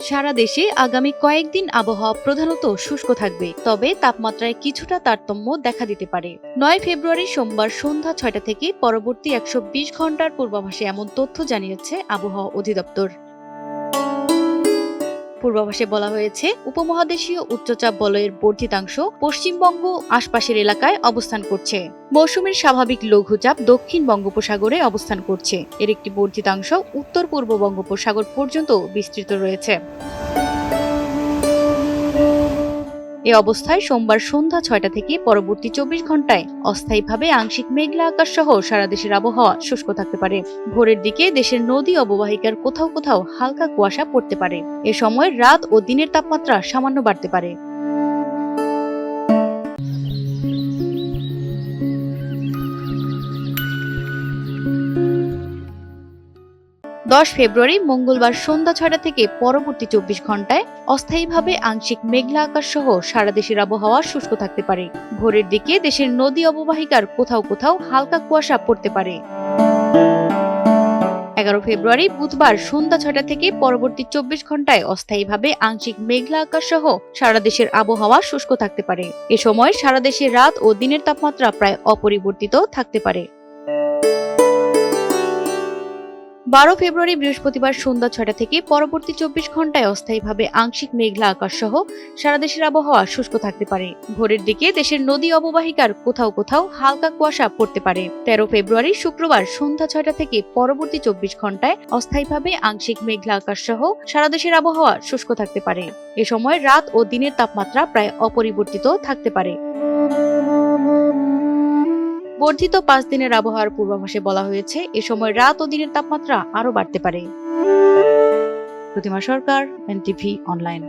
সারা দেশে আগামী কয়েকদিন আবহাওয়া প্রধানত শুষ্ক থাকবে, তবে তাপমাত্রায় কিছুটা তারতম্য দেখা দিতে পারে। 9 ফেব্রুয়ারি সোমবার সন্ধ্যা 6টা থেকে পরবর্তী 120 ঘন্টার পূর্বাভাসে এমন তথ্য জানিয়েছে আবহাওয়া অধিদপ্তর। পূর্বাভাসে বলা হয়েছে, উপমহাদেশীয় উচ্চচাপ বলয়ের বর্ধিতাংশ পশ্চিমবঙ্গ আশপাশের এলাকায় অবস্থান করছে। মৌসুমীর স্বাভাবিক লঘুচাপ দক্ষিণ বঙ্গোপসাগরে অবস্থান করছে। এর একটি বর্ধিতাংশ উত্তর পূর্ব বঙ্গোপসাগর পর্যন্ত বিস্তৃত রয়েছে। এ অবস্থায় সোমবার সন্ধ্যা 6টা থেকে পরবর্তী 24 ঘন্টায় অস্থায়ীভাবে আংশিক মেঘলা আকাশ সহ সারা দেশের আবহাওয়া শুষ্ক থাকতে পারে। ভোরের দিকে দেশের নদী অববাহিকার কোথাও কোথাও হালকা কুয়াশা পড়তে পারে। এ সময় রাত ও দিনের তাপমাত্রা সামান্য বাড়তে পারে। 10 ফেব্রুয়ারি মঙ্গলবার সন্ধ্যা 6টা থেকে পরবর্তী 24 ঘন্টায় অস্থায়ীভাবে আংশিক মেঘলা আকাশ সহ সারা দেশের আবহাওয়া শুষ্ক থাকতে পারে। ভোরের দিকে দেশের নদী অববাহিকার কোথাও কোথাও হালকা কুয়াশা পড়তে পারে। 11 ফেব্রুয়ারি বুধবার সন্ধ্যা 6টা থেকে পরবর্তী 24 ঘন্টায় অস্থায়ীভাবে আংশিক মেঘলা আকাশ সহ সারা দেশের আবহাওয়া শুষ্ক থাকতে পারে। এ সময় সারা দেশে রাত ও দিনের তাপমাত্রা প্রায় অপরিবর্তিত থাকতে পারে। 12 ফেব্রুয়ারি বৃহস্পতিবার সন্ধ্যা 6টা থেকে পরবর্তী 24 ঘন্টায় অস্থায়ীভাবে আংশিক মেঘলা আকাশ সহ সারা দেশের আবহাওয়া শুষ্ক থাকতে পারে। ভোরের দিকে দেশের নদী অববাহিকার কোথাও কোথাও হালকা কুয়াশা পড়তে পারে। 13 ফেব্রুয়ারি শুক্রবার সন্ধ্যা 6টা থেকে পরবর্তী 24 ঘন্টায় অস্থায়ীভাবে আংশিক মেঘলা আকাশ সহ সারা দেশের আবহাওয়া শুষ্ক থাকতে পারে। এ সময় রাত ও দিনের তাপমাত্রা প্রায় অপরিবর্তিত থাকতে পারে। বর্ধিত 5 দিনের আবহাওয়ার পূর্বাভাসে বলা হয়েছে, এ সময় রাত ও দিনের তাপমাত্রা আরও বাড়তে পারে। প্রতিমা সরকার, এনটিভি অনলাইন।